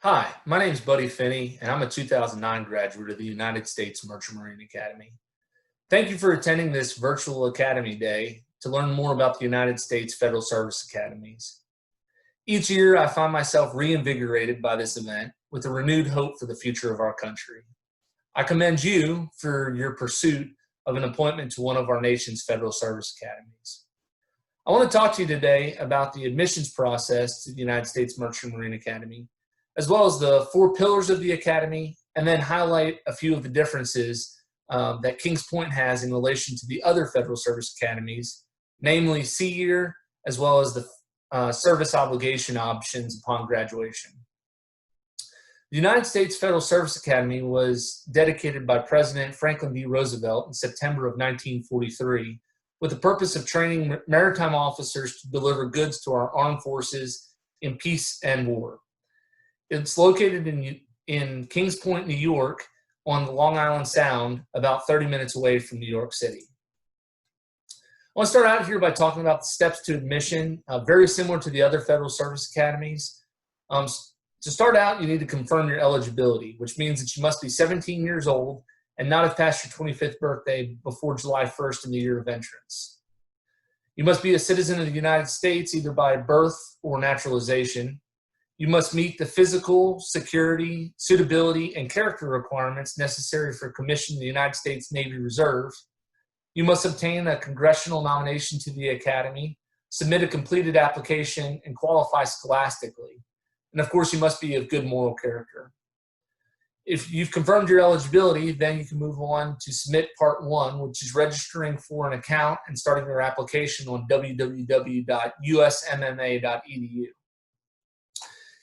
Hi, my name is Buddy Finne, and I'm a 2009 graduate of the United States Merchant Marine Academy. Thank you for attending this virtual Academy Day to learn more about the United States Federal Service Academies. Each year, I find myself reinvigorated by this event with a renewed hope for the future of our country. I commend you for your pursuit of an appointment to one of our nation's Federal Service Academies. I want to talk to you today about the admissions process to the United States Merchant Marine Academy, as well as the 4 pillars of the Academy, and then highlight a few of the differences that Kings Point has in relation to the other Federal Service Academies, namely Sea Year, as well as the service obligation options upon graduation. The United States Federal Service Academy was dedicated by President Franklin D. Roosevelt in September of 1943 with the purpose of training maritime officers to deliver goods to our armed forces in peace and war. It's located in Kings Point, New York, on the Long Island Sound, about 30 minutes away from New York City. I want to start out here by talking about the steps to admission, very similar to the other Federal Service Academies. To start out, you need to confirm your eligibility, which means that you must be 17 years old and not have passed your 25th birthday before July 1st in the year of entrance. You must be a citizen of the United States, either by birth or naturalization. You must meet the physical, security, suitability, and character requirements necessary for commission in the United States Navy Reserve. You must obtain a congressional nomination to the Academy, submit a completed application, and qualify scholastically. And of course, you must be of good moral character. If you've confirmed your eligibility, then you can move on to submit Part 1, which is registering for an account and starting your application on www.usmma.edu.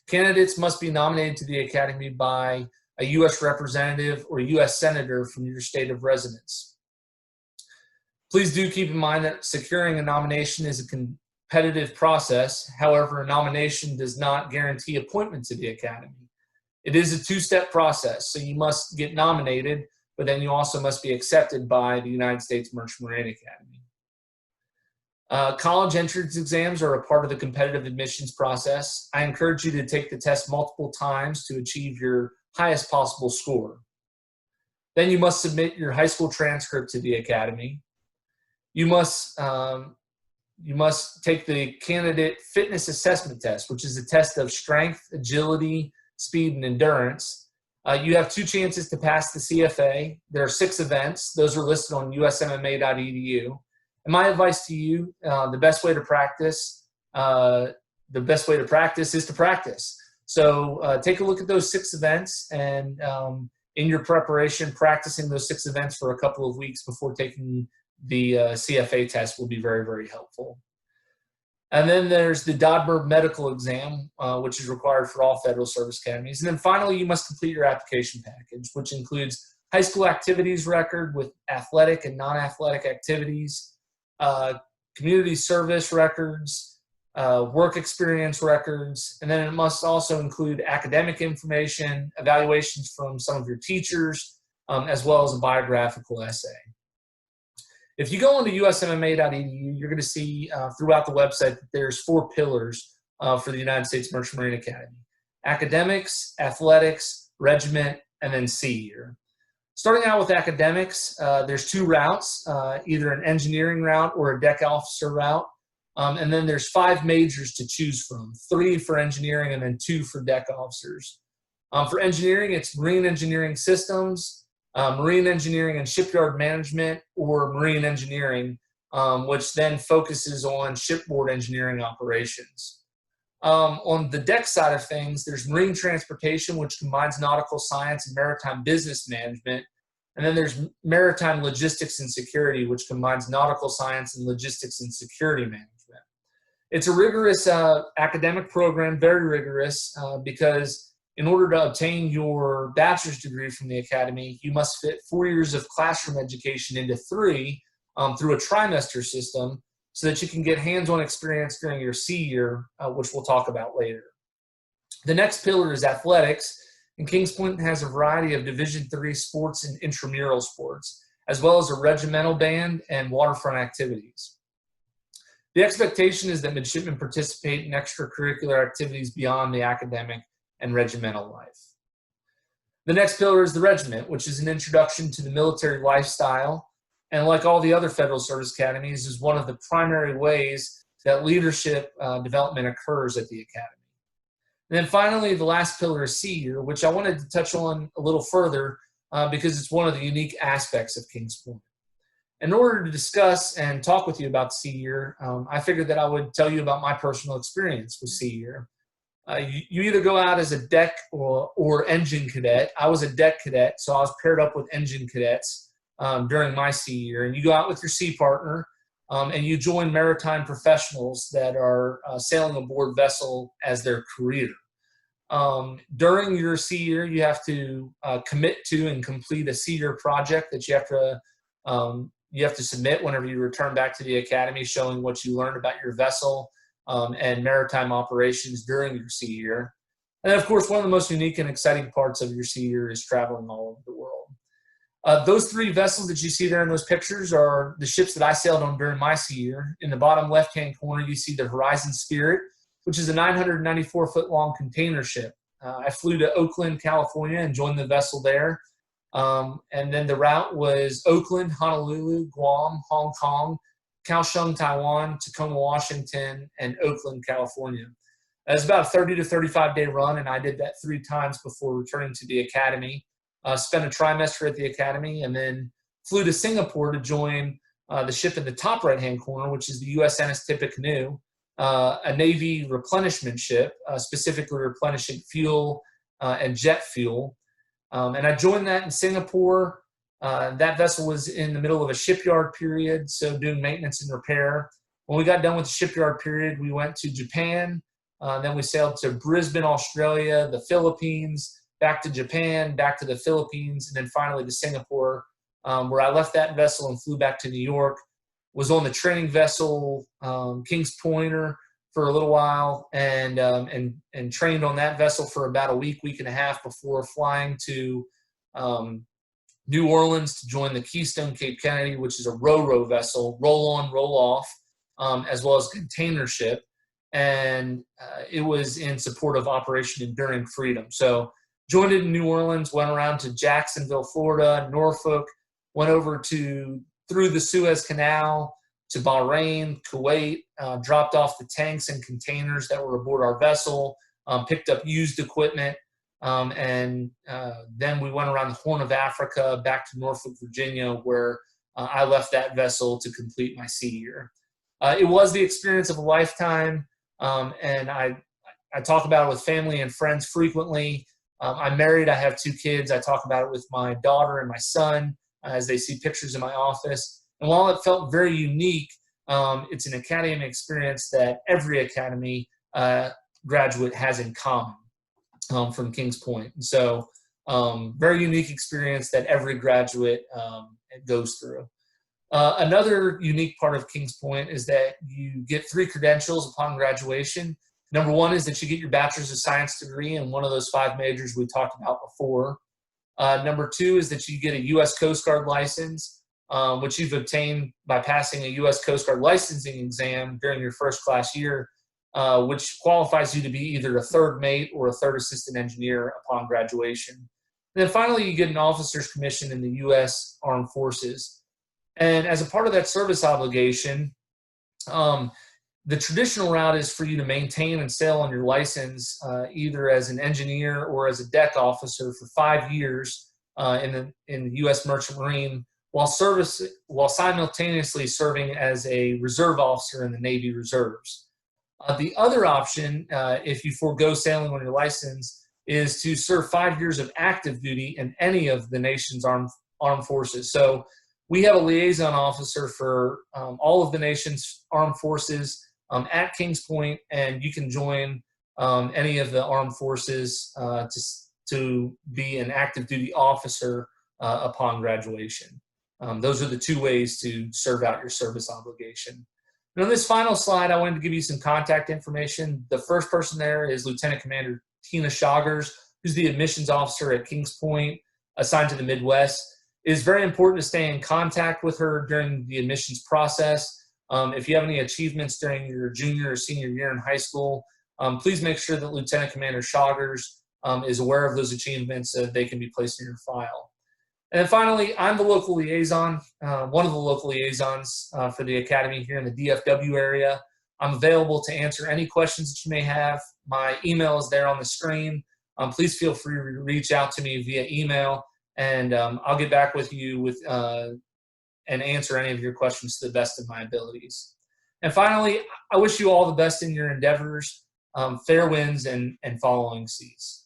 Candidates must be nominated to the Academy by a U.S. representative or U.S. senator from your state of residence. Please do keep in mind that securing a nomination is a competitive process. However, a nomination does not guarantee appointment to the Academy. It is a 2-step process, so you must get nominated, but then you also must be accepted by the United States Merchant Marine Academy. College entrance exams are a part of the competitive admissions process. I encourage you to take the test multiple times to achieve your highest possible score. Then you must submit your high school transcript to the Academy. You must take the candidate fitness assessment test, which is a test of strength, agility, speed, and endurance. You have 2 chances to pass the CFA. There are 6 events. Those are listed on usmma.edu. And my advice to you, the best way to practice is to practice. So take a look at those 6 events, and in your preparation, practicing those 6 events for a couple of weeks before taking the CFA test will be very, very helpful. And then there's the Dodberg medical exam, which is required for all Federal Service Academies. And then finally, you must complete your application package, which includes high school activities record with athletic and non-athletic activities, community service records, work experience records, and then it must also include academic information, evaluations from some of your teachers, as well as a biographical essay. If you go onto usmma.edu, you're going to see throughout the website that there's 4 pillars for the United States Merchant Marine Academy: academics, athletics, regiment, and then Sea Year. Starting out with academics, there's 2 routes, either an engineering route or a deck officer route. And then there's 5 majors to choose from, 3 for engineering and then 2 for deck officers. For engineering, it's marine engineering systems, marine engineering and shipyard management, or marine engineering, which then focuses on shipboard engineering operations. On the deck side of things, there's marine transportation, which combines nautical science and maritime business management. And then there's maritime logistics and security, which combines nautical science and logistics and security management. It's a rigorous academic program, very rigorous, because in order to obtain your bachelor's degree from the Academy, you must fit 4 years of classroom education into 3 through a trimester system, so that you can get hands-on experience during your Sea Year, which we'll talk about later. The next pillar is athletics, and Kings Point has a variety of Division III sports and intramural sports, as well as a regimental band and waterfront activities. The expectation is that midshipmen participate in extracurricular activities beyond the academic and regimental life. The next pillar is the regiment, which is an introduction to the military lifestyle, and like all the other Federal Service Academies, is one of the primary ways that leadership development occurs at the Academy. And then finally, the last pillar is Sea Year, which I wanted to touch on a little further because it's one of the unique aspects of Kings Point. In order to discuss and talk with you about Sea Year, I figured that I would tell you about my personal experience with Sea Year. You either go out as a deck or engine cadet. I was a deck cadet, so I was paired up with engine cadets during my Sea Year. And you go out with your sea partner, and you join maritime professionals that are sailing aboard vessel as their career. During your Sea Year, you have to commit to and complete a Sea Year project that you have to submit whenever you return back to the Academy, showing what you learned about your vessel and maritime operations during your Sea Year. And of course, one of the most unique and exciting parts of your Sea Year is traveling all over the world. Those three vessels that you see there in those pictures are the ships that I sailed on during my Sea Year. In the bottom left-hand corner, you see the Horizon Spirit, which is a 994-foot-long container ship. I flew to Oakland, California, and joined the vessel there. And then the route was Oakland, Honolulu, Guam, Hong Kong, Kaohsiung, Taiwan, Tacoma, Washington, and Oakland, California. It was about a 30 to 35-day run, and I did that 3 times before returning to the Academy. Spent a trimester at the Academy, and then flew to Singapore to join the ship in the top right-hand corner, which is the USNS Tippecanoe, a Navy replenishment ship, specifically replenishing fuel and jet fuel. And I joined that in Singapore. That vessel was in the middle of a shipyard period, so doing maintenance and repair. When we got done with the shipyard period, we went to Japan. Then we sailed to Brisbane, Australia, the Philippines, back to Japan, back to the Philippines, and then finally to Singapore, where I left that vessel and flew back to New York. Was on the training vessel Kings Pointer for a little while, and trained on that vessel for about a week and a half before flying to New Orleans to join the Keystone Cape Kennedy, which is a ro-ro vessel, roll-on, roll-off, as well as container ship. And it was in support of Operation Enduring Freedom. So joined it in New Orleans, went around to Jacksonville, Florida, Norfolk, went over through the Suez Canal to Bahrain, Kuwait, dropped off the tanks and containers that were aboard our vessel, picked up used equipment, and then we went around the Horn of Africa back to Norfolk, Virginia, where I left that vessel to complete my Sea Year. It was the experience of a lifetime, and I talk about it with family and friends frequently. I'm married. I have 2 kids. I talk about it with my daughter and my son as they see pictures in my office. And while it felt very unique, it's an Academy experience that every Academy graduate has in common from Kings Point. And so very unique experience that every graduate goes through. Another unique part of Kings Point is that you get 3 credentials upon graduation. Number 1 is that you get your Bachelor's of Science degree in one of those 5 majors we talked about before. Number 2 is that you get a U.S. Coast Guard license, which you've obtained by passing a U.S. Coast Guard licensing exam during your first class year, which qualifies you to be either a 3rd mate or a 3rd assistant engineer upon graduation. And then finally, you get an officer's commission in the U.S. Armed Forces. And as a part of that service obligation, the traditional route is for you to maintain and sail on your license either as an engineer or as a deck officer for 5 years in the U.S. Merchant Marine, while simultaneously serving as a reserve officer in the Navy Reserves. The other option, if you forego sailing on your license, is to serve 5 years of active duty in any of the nation's armed forces. So we have a liaison officer for all of the nation's armed forces at Kings Point, and you can join any of the armed forces to be an active duty officer upon graduation. Those are the 2 ways to serve out your service obligation. And on this final slide, I wanted to give you some contact information. The first person there is Lieutenant Commander Tina Shoggers, who's the admissions officer at Kings Point, assigned to the Midwest. It is very important to stay in contact with her during the admissions process. If you have any achievements during your junior or senior year in high school, please make sure that Lieutenant Commander Shoggers is aware of those achievements so that they can be placed in your file. And then finally, I'm the local liaison, one of the local liaisons for the Academy here in the DFW area. I'm available to answer any questions that you may have. My email is there on the screen. Please feel free to reach out to me via email, and I'll get back with you with and answer any of your questions to the best of my abilities. And finally, I wish you all the best in your endeavors, fair winds, and following seas.